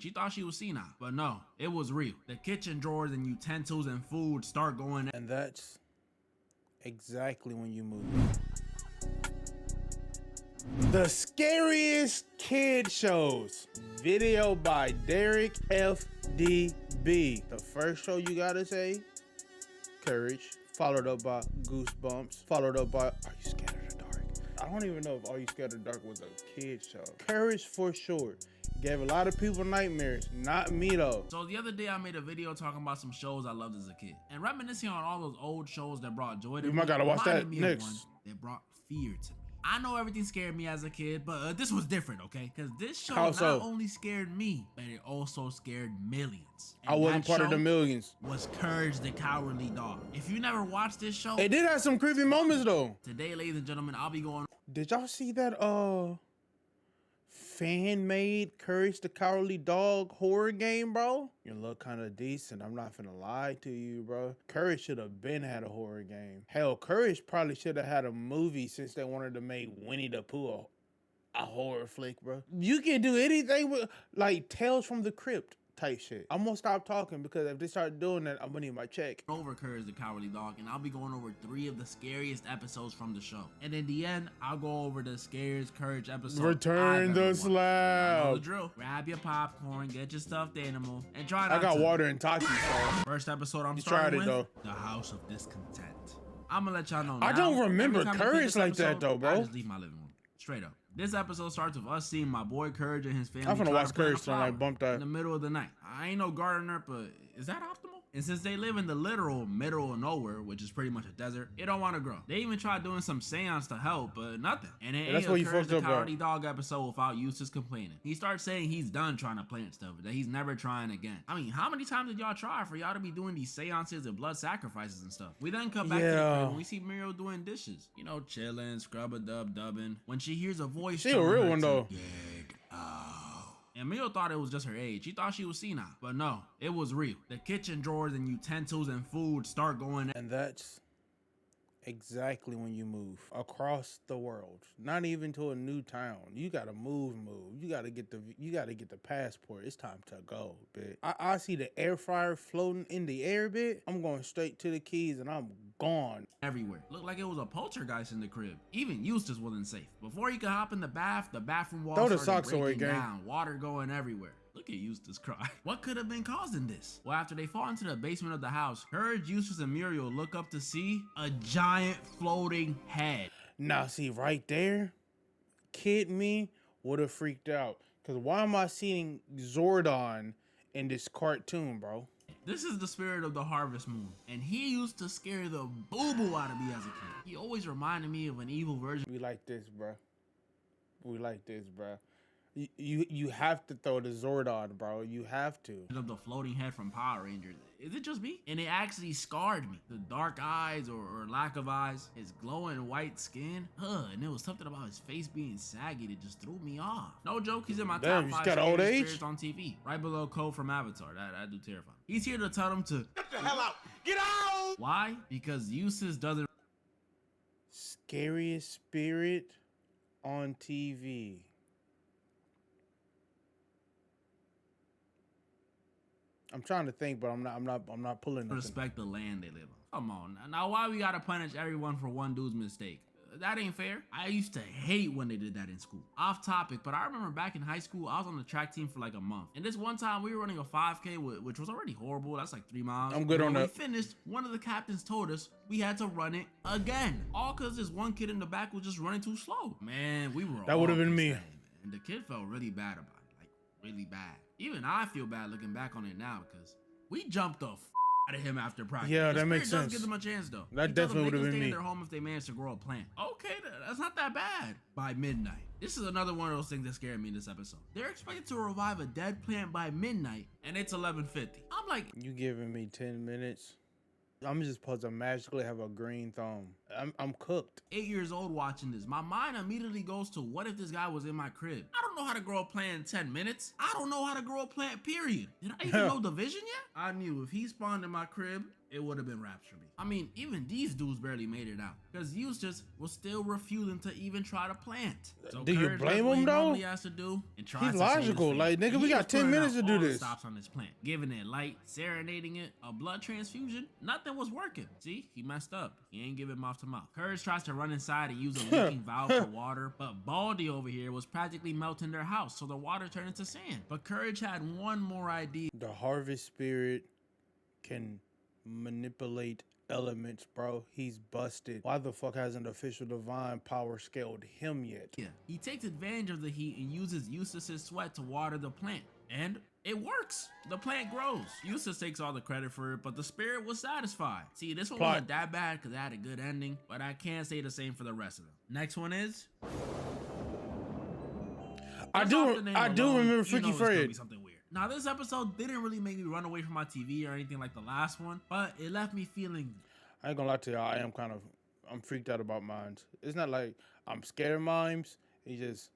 She thought she was senile, but no, it was real. The kitchen drawers and utensils and food start going. And that's exactly when you move. The Scariest Kid Shows. Video by Derek FDB. The first show you gotta say, Courage. Followed up by Goosebumps. Followed up by Are You Scared of the Dark? I don't even know if Are You Scared of the Dark was a kid show. Courage for sure. Gave a lot of people nightmares. Not me though. So the other day I made a video talking about some shows I loved as a kid. And reminiscing on all those old shows that brought joy to me. You might gotta watch that next. One that brought fear to me. I know everything scared me as a kid, but this was different, okay? Because this show not only scared me, but it also scared millions. And I wasn't part of the millions. Was Courage the Cowardly Dog. If you never watched this show, it did have some creepy moments though. Today, ladies and gentlemen, I'll be going. Did y'all see that fan-made Courage the Cowardly Dog horror game, bro? You look kind of decent. I'm not finna lie to you, bro. Courage should have been had a horror game. Hell, Courage probably should have had a movie since they wanted to make Winnie the Pooh a horror flick, bro. You can do anything with like Tales from the Crypt type shit. I'm gonna stop talking because if they start doing that, I'm gonna need my check. Over Courage the Cowardly Dog, and I'll be going over 3 of the scariest episodes from the show. And in the end, I'll go over the scariest Courage episode. Return the slab. Know the drill. Grab your popcorn, get your stuffed animal, and try not I got water and Taki. First episode I'm starting with, The House of Discontent. I'm gonna let y'all know now. I don't remember Courage like that though, bro. I just leave my living room. Straight up. This episode starts with us seeing my boy Courage and his family. I'm gonna watch Courage till I bump that in the middle of the night. I ain't no gardener, but is that optimal? And since they live in the literal middle of nowhere, which is pretty much a desert, it don't want to grow. They even tried doing some seance to help, but nothing. And it ain't a Courage the Cowardly Dog episode without Eustace complaining. He starts saying he's done trying to plant stuff, that he's never trying again. I mean, how many times did y'all try for y'all to be doing these seances and blood sacrifices and stuff? We then come back to the crib and we see Muriel doing dishes. You know, chilling, scrub-a-dub-dubbing. When she hears a voice, she a real one though. Get out. And Muriel thought it was just her age. She thought she was senile, but no, it was real. The kitchen drawers and utensils and food start going. And that's exactly when you move across the world. Not even to a new town. You gotta move. You gotta get the passport. It's time to go, bitch. I see the air fryer floating in the air, bitch. I'm going straight to the keys and I'm gone. Everywhere. Looked like it was a poltergeist in the crib. Even Eustace wasn't safe. Before he could hop in the bath, the bathroom wall started breaking down. Water going everywhere. Look at Eustace cry. What could have been causing this? Well, after they fall into the basement of the house, Courage, Eustace, and Muriel look up to see a giant floating head. Now, see right there, kid me would have freaked out. Because why am I seeing Zordon in this cartoon, bro? This is the spirit of the harvest moon, and he used to scare the boo-boo out of me as a kid. He always reminded me of an evil version. We like this, bro. We like this, bro. You have to throw the Zordon, bro. You have to. Of the floating head from Power Rangers. Is it just me? And it actually scarred me. The dark eyes or lack of eyes, his glowing white skin. And there was something about his face being saggy that just threw me off. No joke, he's in my top 5 spirits on TV. Right below Cole from Avatar. That do terrify me. He's here to tell them to get the hell out. Get out! Why? Because Eustace doesn't. Scariest spirit on TV. I'm trying to think, but I'm not pulling nothing. Respect the land they live on. Come on. Now why we gotta punish everyone for one dude's mistake? That ain't fair. I used to hate when they did that in school. Off topic, but I remember back in high school, I was on the track team for like a month. And this one time we were running a 5K, which was already horrible. That's like 3 miles. I'm good on that. When we finished, one of the captains told us we had to run it again. All cause this one kid in the back was just running too slow. Man, we were That would have been me. And the kid felt really bad about it. Like really bad. Even I feel bad looking back on it now because we jumped the out of him after practice. Yeah, that makes sense. Give them a chance though. That definitely would have been me. Stay in their home if they managed to grow a plant. Okay, that's not that bad. By midnight. This is another one of those things that scared me in this episode. They're expected to revive a dead plant by midnight, and it's 11:50. I'm like, you giving me 10 minutes? I'm just supposed to magically have a green thumb. I'm cooked. 8 years old watching this, my mind immediately goes to what if this guy was in my crib? I don't know how to grow a plant in 10 minutes. I don't know how to grow a plant, period. Did I even know division yet? I knew if he spawned in my crib, it would have been rapture me. I mean, even these dudes barely made it out because Eustace was still refusing to even try to plant. So do you blame him though? He has to do and he's logical. Like, nigga, we got 10 minutes to do this. Stops on this plant, giving it light, serenading it, a blood transfusion. Nothing was working. See, he messed up. He ain't giving mouth to mouth. Courage tries to run inside and use a leaking valve for water, but Baldy over here was practically melting their house, so the water turned into sand. But Courage had one more idea. The harvest spirit can manipulate elements, bro. He's busted. Why the fuck hasn't official divine power scaled him yet? Yeah, he takes advantage of the heat and uses Eustace's sweat to water the plant. And it works. The plant grows. Eustace takes all the credit for it, but the spirit was satisfied. See, this one wasn't that bad because it had a good ending, but I can't say the same for the rest of them. Next one is... I do remember Freaky Fred. Something weird. Now, this episode didn't really make me run away from my TV or anything like the last one, but it left me feeling... I ain't gonna lie to y'all, I'm freaked out about mimes. It's not like I'm scared of mimes. It's just,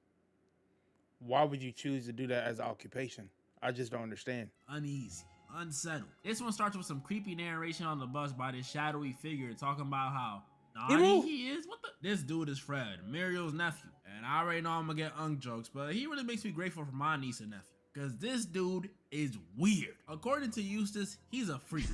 why would you choose to do that as an occupation? I just don't understand. Uneasy, unsettled. This one starts with some creepy narration on the bus by this shadowy figure talking about how naughty he is. What the? This dude is Fred, Muriel's nephew. And I already know I'm gonna get jokes, but he really makes me grateful for my niece and nephew. Cause this dude is weird. According to Eustace, he's a freak.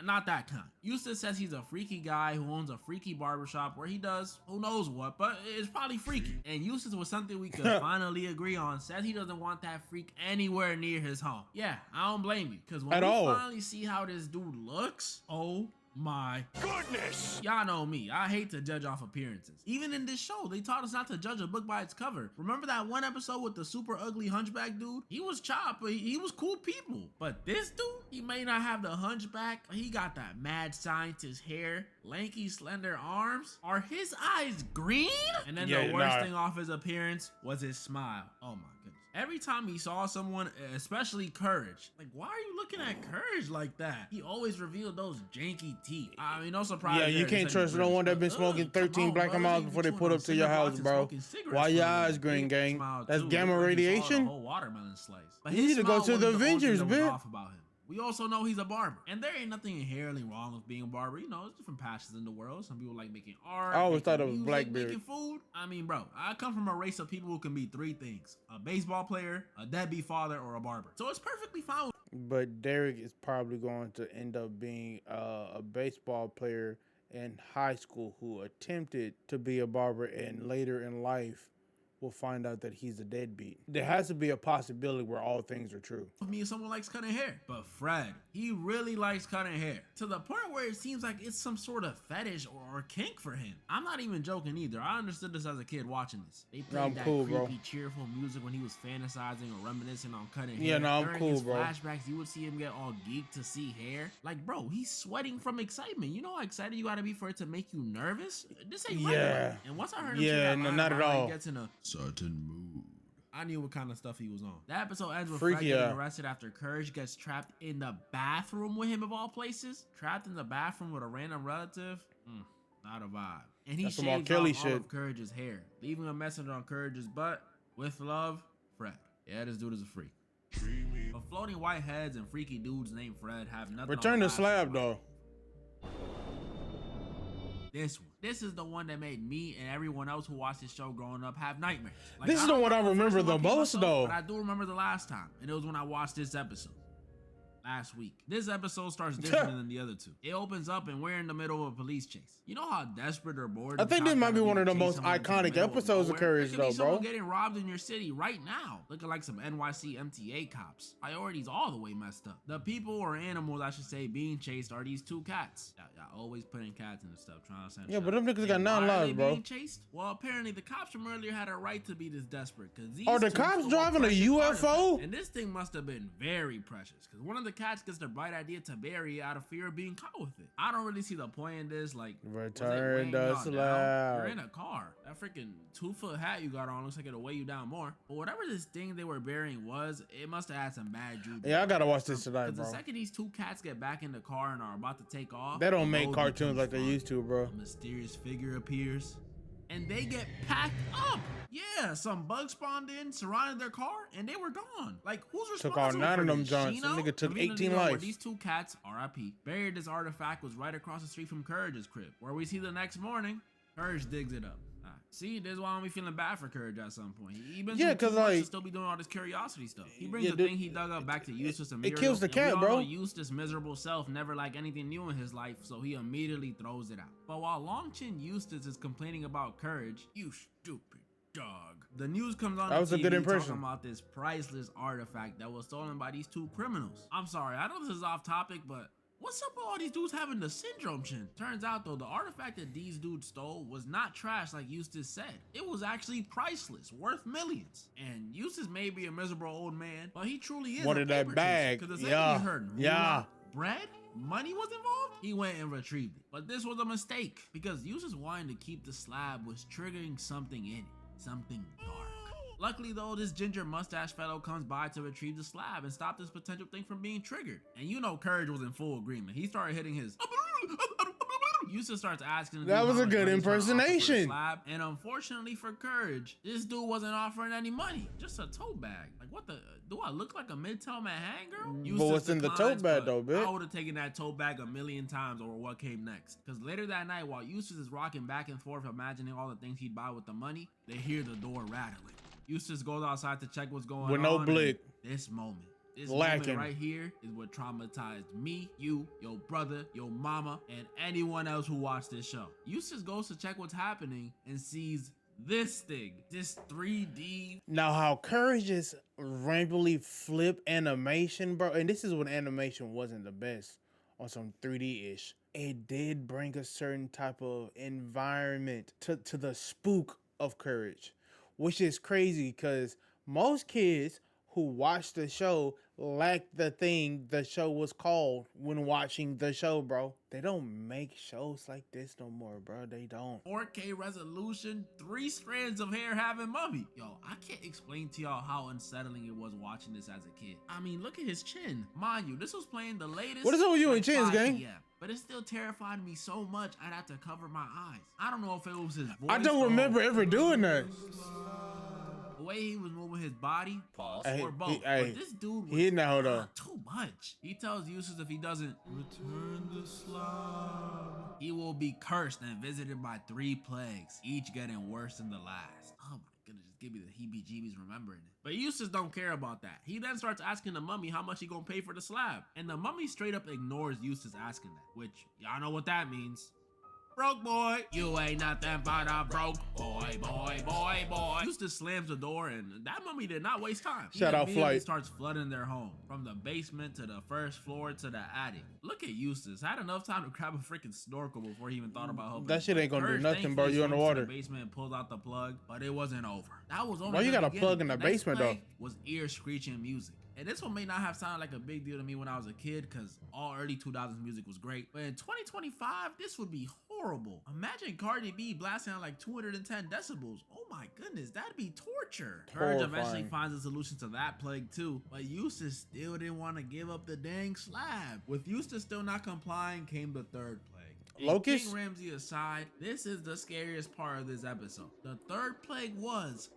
Not that kind. Eustace says he's a freaky guy who owns a freaky barbershop where he does who knows what, but it's probably freaky. And Eustace was something we could finally agree on. Says he doesn't want that freak anywhere near his home. Yeah, I don't blame you. Cause when we finally see how this dude looks, oh my goodness. Y'all know me. I hate to judge off appearances. Even in this show, they taught us not to judge a book by its cover. Remember that one episode with the super ugly hunchback dude? He was chopped, but he was cool people. But this dude, he may not have the hunchback, but he got that mad scientist hair, lanky, slender arms. Are his eyes green? And then the worst thing off his appearance was his smile. Oh my goodness. Every time he saw someone, especially Courage, like, why are you looking at Courage like that? He always revealed those janky teeth. I mean, no surprise. Yeah, you can't trust no one that been smoking 13 Black & Miles before they put up to your house, bro. Why your eyes green, gang? That's gamma radiation. Whole watermelon slice. But you need to go to the Avengers, bitch. We also know he's a barber, and there ain't nothing inherently wrong with being a barber. You know, there's different passions in the world. Some people like making art. I always thought it was Blackbeard. Making food. I mean, bro, I come from a race of people who can be three things: a baseball player, a deadbeat father, or a barber. So it's perfectly fine. But Derek is probably going to end up being a baseball player in high school who attempted to be a barber, and later in life will find out that he's a deadbeat. There has to be a possibility where all things are true. Me and someone likes cutting hair, but Fred, he really likes cutting hair to the point where it seems like it's some sort of fetish or kink for him. I'm not even joking either. I understood this as a kid watching this. They played creepy, cheerful music when he was fantasizing or reminiscing on cutting hair. Yeah, no, I'm During cool, his bro. flashbacks, you would see him get all geeked to see hair. Like, bro, he's sweating from excitement. You know how excited you gotta be for it to make you nervous? This ain't right. And once I heard him say that line, not at all. He gets in a certain mood. I knew what kind of stuff he was on. That episode ends with Fred getting arrested after Courage gets trapped in the bathroom with him, of all places. Trapped in the bathroom with a random relative. Not a vibe. And he shaved off all of Courage's hair, leaving a message on Courage's butt. With love, Fred. Yeah, this dude is a freak. But floating white heads and freaky dudes named Fred have nothing. Return to Slab, though. This one. This is the one that made me and everyone else who watched this show growing up have nightmares. Like, this is the one I remember the most, though. But I do remember the last time, and it was when I watched this episode. Last week. This episode starts different than the other two. It opens up and we're in the middle of a police chase. You know how desperate or bored? I think this might be one of the most iconic episodes of Courage, though, bro. Someone getting robbed in your city right now, looking like some NYC MTA cops. Priorities all the way messed up. The people or animals, I should say, being chased are these two cats. Y'all always putting cats in the stuff, trying to send. Yeah, but them niggas got 9 lives, bro. Being chased? Well, apparently the cops from earlier had a right to be this desperate. Are the cops driving a UFO? And this thing must have been very precious, because one of the cats gets the bright idea to bury it out of fear of being caught with it. I don't really see the point in this. Like, return the slab. You're in a car. That freaking 2-foot hat you got on looks like it'll weigh you down more. But whatever this thing they were burying was, it must have had some bad juju. Yeah, I gotta watch this tonight, bro. The second these two cats get back in the car and are about to take off, they don't make cartoons like they used to, bro. A mysterious figure appears and they get packed up. Yeah, some bugs spawned in, surrounded their car, and they were gone. Like, who's responsible? Took all 9 of them Johns. That nigga took 18 lives. These two cats, R.I.P., buried this artifact was right across the street from Courage's crib, where we see the next morning, Courage digs it up. See, this is why I'm be feeling bad for Courage at some point. He been because like still be doing all this curiosity stuff. He brings the thing he dug up back to Eustace and Muriel. It kills the cat, bro. Eustace miserable self never liked anything new in his life, so he immediately throws it out. But while Longchin Eustace is complaining about Courage, you stupid dog, the news comes on. That was a good impression. Talking about this priceless artifact that was stolen by these two criminals. I'm sorry, I know this is off topic, but what's up with all these dudes having the syndrome chin? Turns out though, the artifact that these dudes stole was not trash like Eustace said. It was actually priceless, worth millions. And Eustace may be a miserable old man, but he truly is. Wanted that bag. Yeah. Bread? Money was involved? He went and retrieved it. But this was a mistake because Eustace wanting to keep the slab was triggering something in it. Something dark. Luckily though, this ginger mustache fellow comes by to retrieve the slab and stop this potential thing from being triggered. And you know Courage was in full agreement. He started hitting his Eustace starts asking. That was a good impersonation. Slab. And unfortunately for Courage, this dude wasn't offering any money. Just a tote bag. Like what the? Do I look like a Midtown Manhattan girl? But what's in the tote bag though, bitch? I would have taken that tote bag a million times over what came next. Because later that night, while Eustace is rocking back and forth, imagining all the things he'd buy with the money, they hear the door rattling. Eustace goes outside to check what's going on. With no blick. This moment right here is what traumatized me, you, your brother, your mama, and anyone else who watched this show. Eustace goes to check what's happening and sees this thing, this 3D. Now how Courage just randomly flip animation, bro, and this is when animation wasn't the best on some 3D-ish. It did bring a certain type of environment to the spook of Courage, which is crazy because most kids who watch the show lack the thing the show was called when watching the show, bro. They don't make shows like this no more, bro. They don't. 4K resolution, 3 strands of hair having mummy. Yo, I can't explain to y'all how unsettling it was watching this as a kid. I mean, look at his chin. Mind you, this was playing the latest. What is up with you and chins, gang? Yeah, but it still terrified me so much I'd have to cover my eyes. I don't know if it was his voice. I don't remember ever doing that. The way he was moving his body, or both. But this dude was too much. He tells Eustace if he doesn't return the slab, he will be cursed and visited by 3 plagues, each getting worse than the last. Oh my goodness, just give me the heebie-jeebies remembering it. But Eustace don't care about that. He then starts asking the mummy how much he gonna pay for the slab. And the mummy straight up ignores Eustace asking that, which y'all know what that means. Broke boy, you ain't nothing but a broke boy. Eustace slams the door and that mummy did not waste time. Shout out Flight. Starts flooding their home from the basement to the first floor to the attic. Look at Eustace. Had enough time to grab a freaking snorkel before he even thought about helping. That shit ain't gonna do nothing, bro. You underwater. The basement and pulled out the plug, but it wasn't over. That was only. Why you got a plug in the basement though? Was ear screeching music. And this one may not have sounded like a big deal to me when I was a kid because all early 2000s music was great. But in 2025, this would be horrible. Imagine Cardi B blasting out like 210 decibels. Oh my goodness, that'd be torture. Courage eventually finds a solution to that plague too, but Eustace still didn't want to give up the dang slab. With Eustace still not complying came the 3rd plague. Locust? King Ramsey aside, this is the scariest part of this episode. The 3rd plague was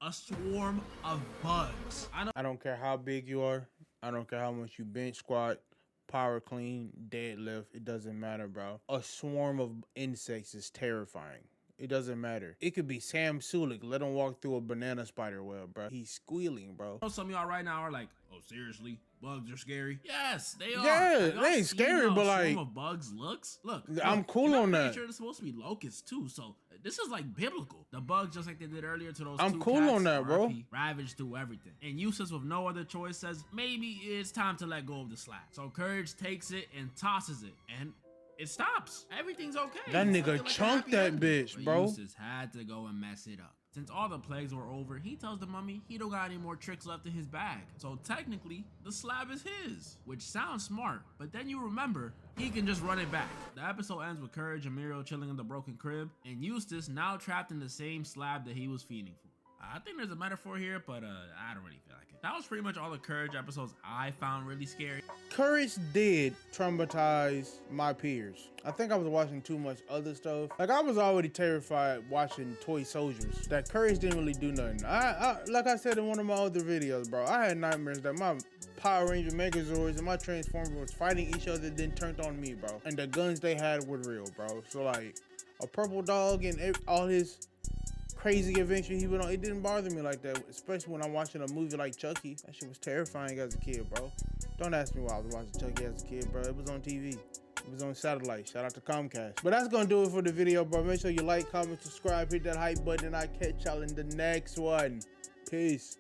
a swarm of bugs. I don't care how big you are. I don't care how much you bench squat, power clean, deadlift. It doesn't matter, bro. A swarm of insects is terrifying. It doesn't matter. It could be Sam Sulik. Let him walk through a banana spider web, bro. He's squealing, bro. Some of y'all right now are like, oh, seriously? Bugs are scary? Yes, they are. Yeah, they ain't scary, but like, swarm of bugs looks. Look, I'm cool on that. Sure, it's supposed to be locusts too, so this is like biblical. The bugs, just like they did earlier to those. I'm cool on that, bro. Ravaged through everything, and Eustace, with no other choice, says maybe it's time to let go of the slab. So Courage takes it and tosses it, and it stops. Everything's okay. That nigga chunked that bitch, bro. Eustace had to go and mess it up. Since all the plagues were over, he tells the mummy he don't got any more tricks left in his bag. So technically, the slab is his, which sounds smart, but then you remember he can just run it back. The episode ends with Courage and Muriel chilling in the broken crib, and Eustace now trapped in the same slab that he was feeding for. I think there's a metaphor here, but I don't really feel like it. That was pretty much all the Courage episodes I found really scary. Courage did traumatize my peers. I think I was watching too much other stuff. Like, I was already terrified watching Toy Soldiers. That Courage didn't really do nothing. Like I said in one of my other videos, bro, I had nightmares that my Power Ranger Megazords and my Transformers was fighting each other, then turned on me, bro. And the guns they had were real, bro. So like, a purple dog and all his crazy adventure he went on, it didn't bother me like that, especially when I'm watching a movie like Chucky. That shit was terrifying as a kid, bro. Don't ask me why I was watching Chucky as a kid, bro. It was on TV. It was on satellite. Shout out to Comcast. But that's gonna do it for the video, bro. Make sure you like, comment, subscribe, hit that hype button, and I'll catch y'all in the next one. Peace.